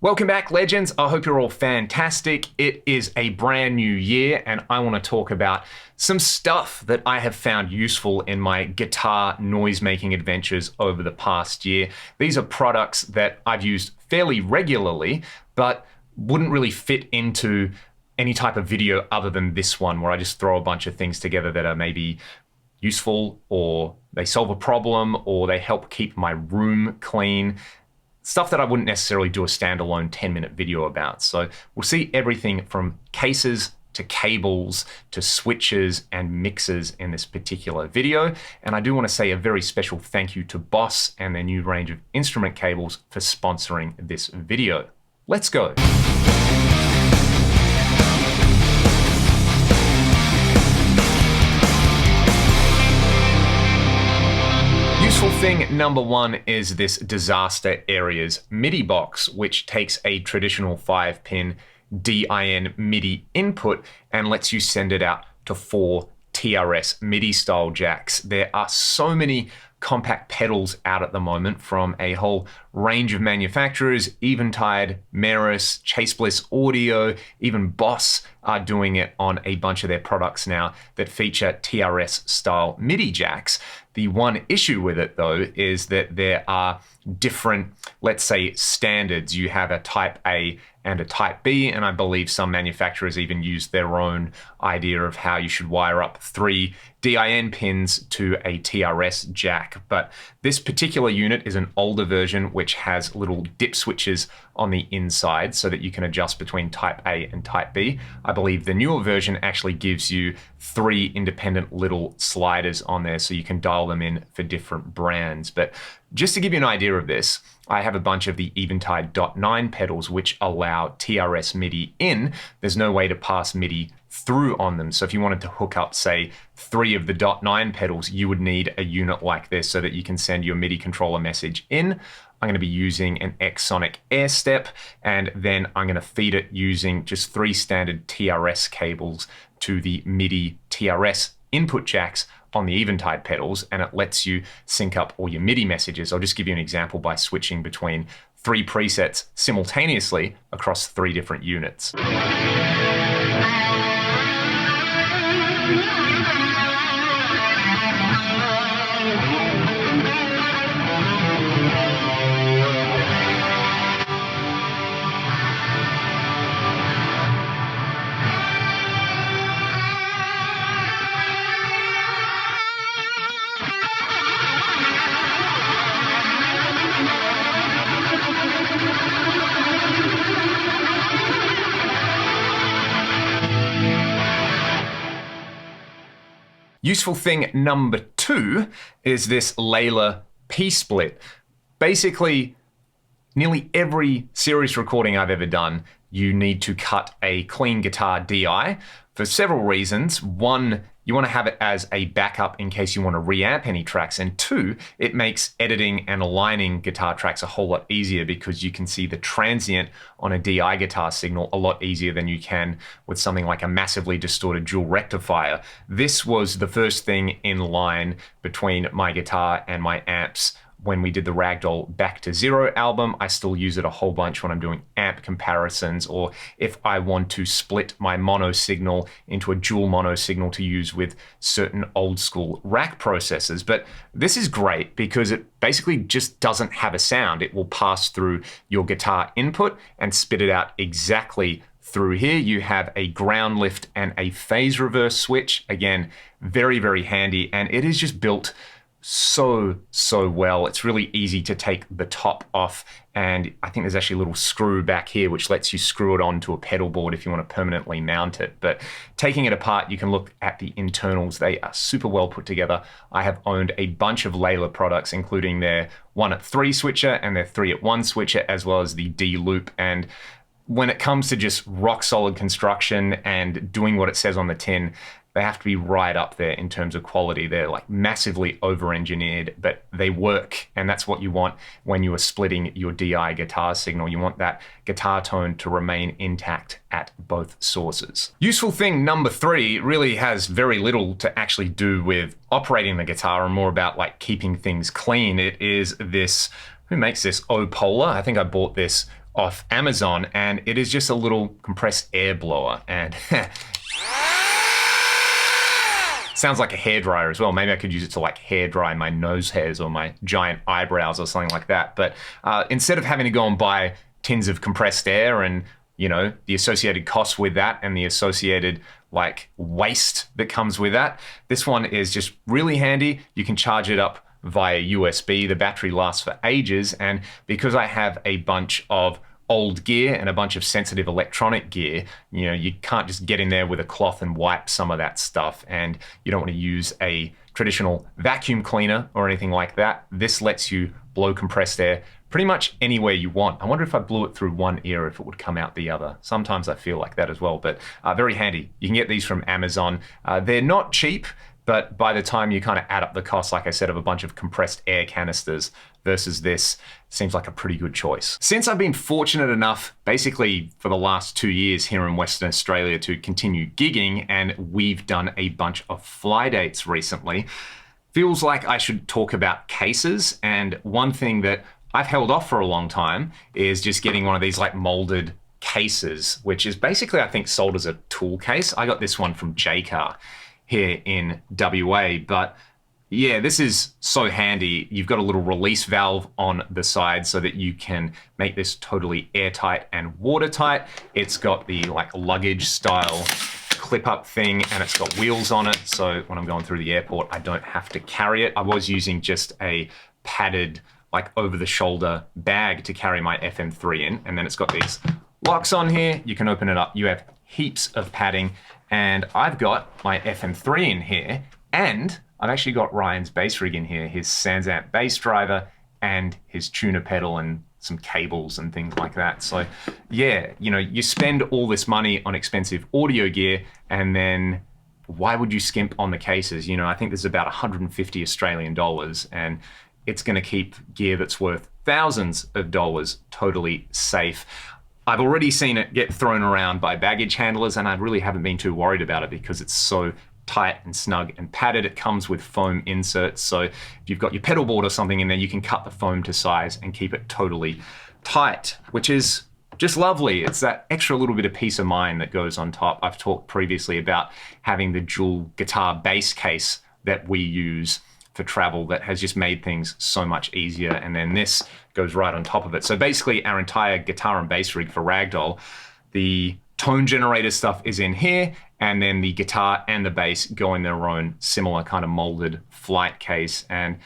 Welcome back, legends. I hope you're all fantastic. It is a brand new year, and I want to talk about some stuff that I have found useful in my guitar noise-making adventures over the past year. These are products that I've used fairly regularly, but wouldn't really fit into any type of video other than this one, where I just throw a bunch of things together that are maybe useful, or they solve a problem, or they help keep my room clean. Stuff that I wouldn't necessarily do a standalone 10-minute video about. So we'll see everything from cases to cables to switches and mixers in this particular video. And I do want to say a very special thank you to Boss and their new range of instrument cables for sponsoring this video. Let's go. Useful thing number one is this Disaster Areas MIDI box, which takes a traditional 5-pin DIN MIDI input and lets you send it out to 4 TRS MIDI style jacks. There are so many compact pedals out at the moment from a whole range of manufacturers. Eventide, Meris, Chase Bliss Audio, even Boss are doing it on a bunch of their products now that feature TRS style MIDI jacks. The one issue with it though is that there are different, let's say, standards. You have a type A and a type B, and I believe some manufacturers even use their own idea of how you should wire up 3 DIN pins to a TRS jack. But this particular unit is an older version which has little dip switches on the inside so that you can adjust between type A and type B. I believe the newer version actually gives you 3 independent little sliders on there so you can dial them in for different brands. But just to give you an idea of this, I have a bunch of the Eventide .9 pedals which allow TRS MIDI in. There's no way to pass MIDI through on them. So if you wanted to hook up, say, 3 of the .9 pedals, you would need a unit like this so that you can send your MIDI controller message in. I'm going to be using an X-Sonic Air Step, and then I'm going to feed it using just 3 standard TRS cables to the MIDI TRS input jacks on the Eventide pedals, and it lets you sync up all your MIDI messages. I'll just give you an example by switching between 3 presets simultaneously across 3 different units. Useful thing number 2 is this Layla P-split. Basically, nearly every series recording I've ever done, you need to cut a clean guitar DI for several reasons. One, you want to have it as a backup in case you want to reamp any tracks. And 2, it makes editing and aligning guitar tracks a whole lot easier because you can see the transient on a DI guitar signal a lot easier than you can with something like a massively distorted dual rectifier. This was the first thing in line between my guitar and my amps. When we did the Ragdoll Back to Zero album, I still use it a whole bunch when I'm doing amp comparisons, or if I want to split my mono signal into a dual mono signal to use with certain old school rack processors. But this is great because it basically just doesn't have a sound. It will pass through your guitar input and spit it out exactly through here. You have a ground lift and a phase reverse switch. Again, very, very handy, and it is just built so well. It's really easy to take the top off, and I think there's actually a little screw back here which lets you screw it onto a pedal board if you want to permanently mount it. But taking it apart, you can look at the internals. They are super well put together. I have owned a bunch of Layla products, including their 1-at-3 switcher and their 3-at-1 switcher, as well as the D loop. And when it comes to just rock solid construction and doing what it says on the tin, they have to be right up there in terms of quality. They're like massively over-engineered, but they work. And that's what you want when you are splitting your DI guitar signal. You want that guitar tone to remain intact at both sources. Useful thing number 3 really has very little to actually do with operating the guitar and more about like keeping things clean. It is this, who makes this? Opolar. I think I bought this off Amazon, and it is just a little compressed air blower, and sounds like a hairdryer as well. Maybe I could use it to like hair dry my nose hairs or my giant eyebrows or something like that. But instead of having to go and buy tins of compressed air and, you know, the associated costs with that and the associated like waste that comes with that, this one is just really handy. You can charge it up via USB. The battery lasts for ages. And because I have a bunch of old gear and a bunch of sensitive electronic gear, you know, you can't just get in there with a cloth and wipe some of that stuff, and you don't want to use a traditional vacuum cleaner or anything like that. This lets you blow compressed air pretty much anywhere you want. I wonder if I blew it through one ear if it would come out the other. Sometimes I feel like that as well, but very handy. You can get these from Amazon. They're not cheap, but by the time you kind of add up the cost, like I said, of a bunch of compressed air canisters versus this, seems like a pretty good choice. Since I've been fortunate enough, basically for the last 2 years here in Western Australia, to continue gigging, and we've done a bunch of fly dates recently, feels like I should talk about cases. And one thing that I've held off for a long time is just getting one of these like molded cases, which is basically, I think, sold as a tool case. I got this one from Jaycar here in WA, but yeah, this is so handy. You've got a little release valve on the side so that you can make this totally airtight and watertight. It's got the like luggage style clip up thing, and it's got wheels on it. So when I'm going through the airport, I don't have to carry it. I was using just a padded, like over the shoulder bag to carry my FM3 in. And then it's got these locks on here. You can open it up. You have heaps of padding, and I've got my FM3 in here, and I've actually got Ryan's bass rig in here, his Sansamp bass driver and his tuner pedal and some cables and things like that. So yeah, you know, you spend all this money on expensive audio gear, and then why would you skimp on the cases? You know, I think there's about 150 Australian dollars, and it's gonna keep gear that's worth thousands of dollars totally safe. I've already seen it get thrown around by baggage handlers, and I really haven't been too worried about it because it's so tight and snug and padded. It comes with foam inserts, so if you've got your pedal board or something in there, you can cut the foam to size and keep it totally tight, which is just lovely. It's that extra little bit of peace of mind that goes on top. I've talked previously about having the dual guitar bass case that we use for travel that has just made things so much easier, and then this goes right on top of it. So basically our entire guitar and bass rig for Ragdoll, the tone generator stuff is in here, and then the guitar and the bass go in their own similar kind of molded flight case, and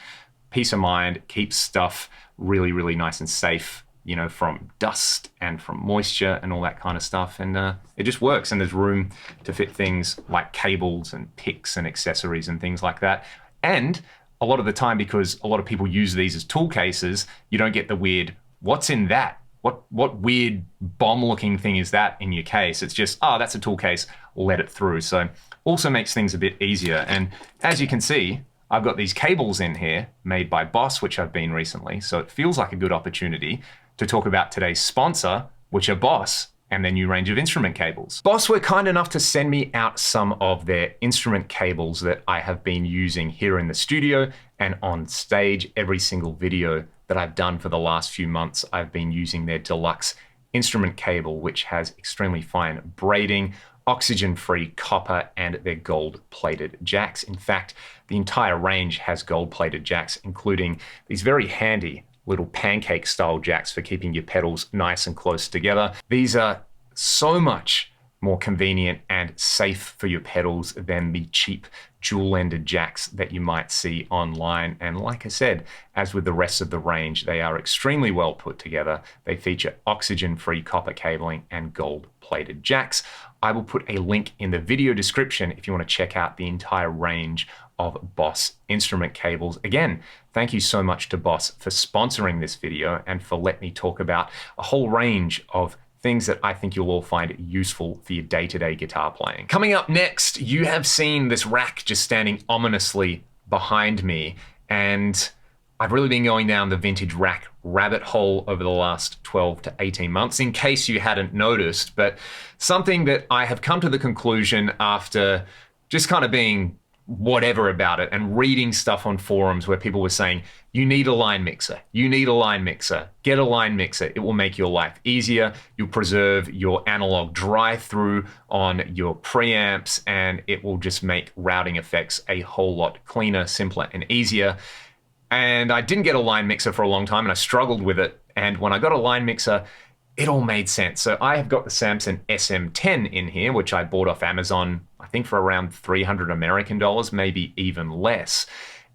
peace of mind, keeps stuff really, really nice and safe, you know, from dust and from moisture and all that kind of stuff. And it just works, and there's room to fit things like cables and picks and accessories and things like that. And a lot of the time, because a lot of people use these as tool cases, you don't get the weird, what's in that? What weird bomb-looking thing is that in your case? It's just, oh, that's a tool case, let it through. So also makes things a bit easier. And as you can see, I've got these cables in here made by Boss, which I've been recently. So it feels like a good opportunity to talk about today's sponsor, which are Boss and their new range of instrument cables. Boss were kind enough to send me out some of their instrument cables that I have been using here in the studio and on stage. Every single video that I've done for the last few months, I've been using their deluxe instrument cable, which has extremely fine braiding, oxygen-free copper, and their gold-plated jacks. In fact, the entire range has gold-plated jacks, including these very handy little pancake-style jacks for keeping your pedals nice and close together. These are so much more convenient and safe for your pedals than the cheap dual-ended jacks that you might see online. And like I said, as with the rest of the range, they are extremely well put together. They feature oxygen-free copper cabling and gold-plated jacks. I will put a link in the video description if you want to check out the entire range of Boss instrument cables. Again, thank you so much to Boss for sponsoring this video and for letting me talk about a whole range of things that I think you'll all find useful for your day-to-day guitar playing. Coming up next, you have seen this rack just standing ominously behind me, and I've really been going down the vintage rack rabbit hole over the last 12 to 18 months, in case you hadn't noticed, but something that I have come to the conclusion after just kind of being whatever about it, and reading stuff on forums where people were saying, you need a line mixer, you need a line mixer, get a line mixer. It will make your life easier. You'll preserve your analog drive-through on your preamps, and it will just make routing effects a whole lot cleaner, simpler, and easier. And I didn't get a line mixer for a long time, and I struggled with it. And when I got a line mixer, it all made sense. So I have got the Samson SM10 in here, which I bought off Amazon, I think for around 300 American dollars, maybe even less.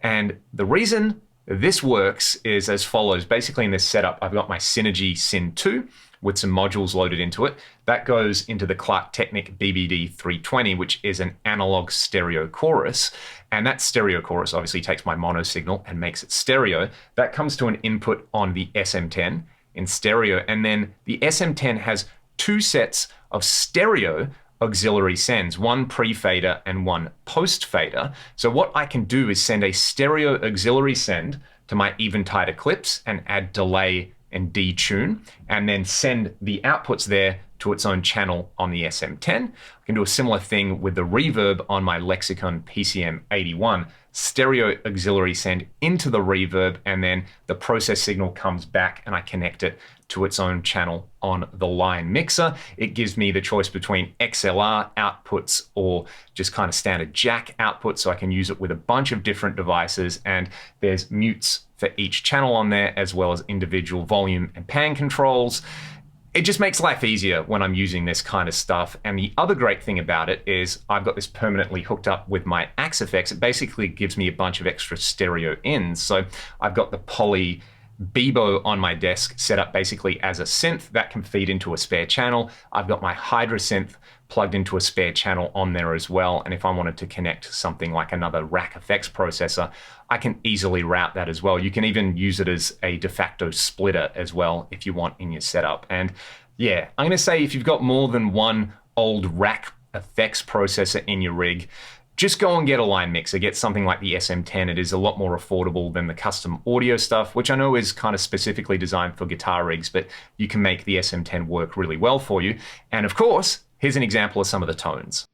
And the reason this works is as follows. Basically in this setup, I've got my Synergy Syn 2 with some modules loaded into it. That goes into the Clark Technic BBD 320, which is an analog stereo chorus. And that stereo chorus obviously takes my mono signal and makes it stereo. That comes to an input on the SM10 in stereo. And then the SM10 has two sets of stereo auxiliary sends, one pre-fader and one post-fader. So what I can do is send a stereo auxiliary send to my Eventide Eclipse and add delay and detune, and then send the outputs there to its own channel on the SM10. I can do a similar thing with the reverb on my Lexicon PCM81. Stereo auxiliary send into the reverb, and then the process signal comes back and I connect it to its own channel on the line mixer. It gives me the choice between XLR outputs or just kind of standard jack outputs, so I can use it with a bunch of different devices, and there's mutes for each channel on there, as well as individual volume and pan controls. It just makes life easier when I'm using this kind of stuff. And the other great thing about it is I've got this permanently hooked up with my Axe-Fx. It basically gives me a bunch of extra stereo ins. So I've got the Poly Bebo on my desk set up basically as a synth that can feed into a spare channel. I've got my Hydra synth plugged into a spare channel on there as well. And if I wanted to connect something like another rack effects processor, I can easily route that as well. You can even use it as a de facto splitter as well if you want in your setup. And yeah, I'm gonna say if you've got more than one old rack effects processor in your rig, just go and get a line mixer. Get something like the SM10. It is a lot more affordable than the custom audio stuff, which I know is kind of specifically designed for guitar rigs, but you can make the SM10 work really well for you. And of course, here's an example of some of the tones.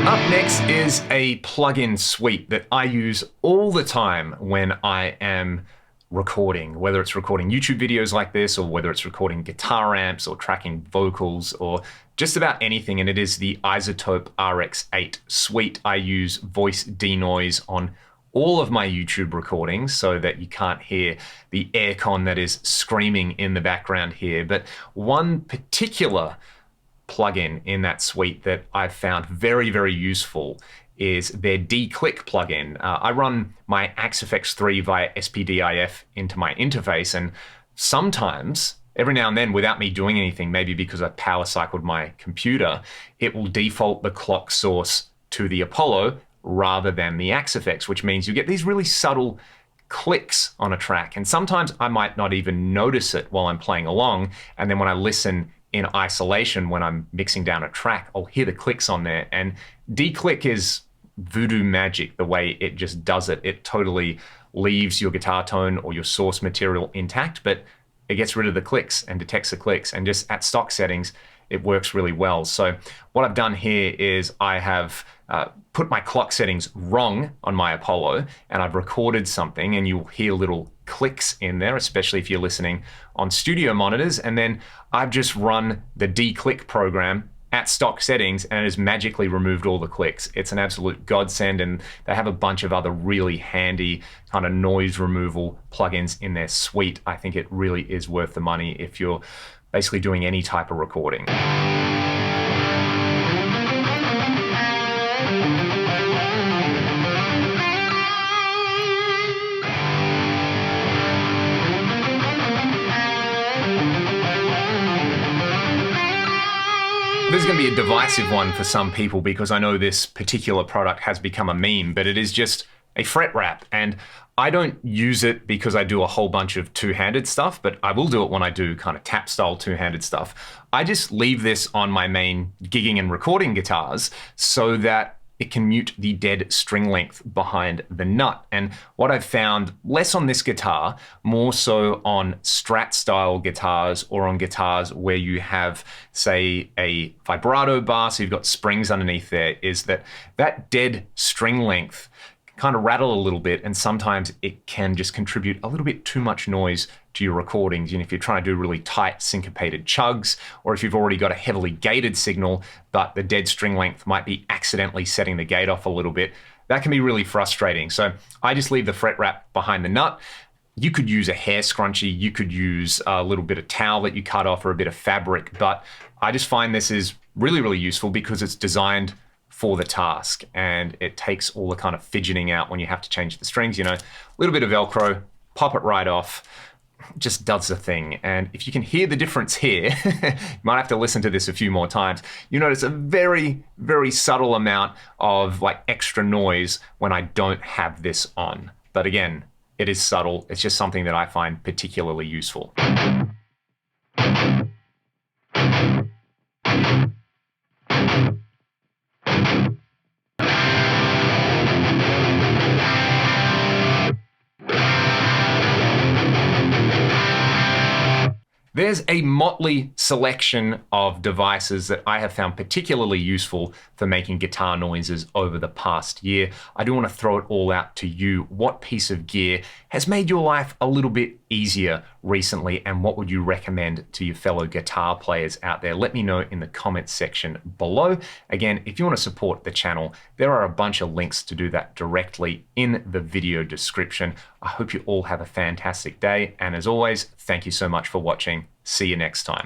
Up next is a plugin suite that I use all the time when I am recording, whether it's recording YouTube videos like this, or whether it's recording guitar amps or tracking vocals or just about anything. And it is the Isotope RX8 suite. I use voice denoise on all of my YouTube recordings so that you can't hear the aircon that is screaming in the background here. But one particular plugin in that suite that I've found very, very useful is their D-Click plugin. I run my Axe-Fx 3 via SPDIF into my interface, and sometimes, every now and then, without me doing anything, maybe because I power cycled my computer, it will default the clock source to the Apollo rather than the Axe-Fx, which means you get these really subtle clicks on a track. And sometimes I might not even notice it while I'm playing along, and then when I listen in isolation, when I'm mixing down a track, I'll hear the clicks on there. And D-Click is voodoo magic, the way it just does it. It totally leaves your guitar tone or your source material intact, but it gets rid of the clicks and detects the clicks. And just at stock settings, it works really well. So what I've done here is I have put my clock settings wrong on my Apollo, and I've recorded something, and you'll hear little clicks in there, especially if you're listening on studio monitors. And then I've just run the D-Click program at stock settings, and it has magically removed all the clicks. It's an absolute godsend, and they have a bunch of other really handy kind of noise removal plugins in their suite. I think it really is worth the money if you're basically doing any type of recording. This is going to be a divisive one for some people because I know this particular product has become a meme, but it is just a fret wrap. And I don't use it because I do a whole bunch of two-handed stuff, but I will do it when I do kind of tap style two-handed stuff. I just leave this on my main gigging and recording guitars so that it can mute the dead string length behind the nut. And what I've found, less on this guitar, more so on Strat style guitars or on guitars where you have, say, a vibrato bar, so you've got springs underneath there, is that that dead string length kind of rattle a little bit, and sometimes it can just contribute a little bit too much noise to your recordings. And if you're trying to do really tight syncopated chugs, or if you've already got a heavily gated signal, but the dead string length might be accidentally setting the gate off a little bit, that can be really frustrating. So I just leave the fret wrap behind the nut. You could use a hair scrunchie, you could use a little bit of towel that you cut off or a bit of fabric, but I just find this is really, really useful because it's designed for the task, and it takes all the kind of fidgeting out when you have to change the strings. You know, a little bit of Velcro, pop it right off, just does the thing. And if you can hear the difference here, you might have to listen to this a few more times. You notice a very, very subtle amount of like extra noise when I don't have this on. But again, it is subtle. It's just something that I find particularly useful. There's a motley selection of devices that I have found particularly useful for making guitar noises over the past year. I do want to throw it all out to you. What piece of gear has made your life a little bit easier recently, and what would you recommend to your fellow guitar players out there? Let me know in the comments section below. Again, if you want to support the channel, there are a bunch of links to do that directly in the video description. I hope you all have a fantastic day, and as always, thank you so much for watching. See you next time.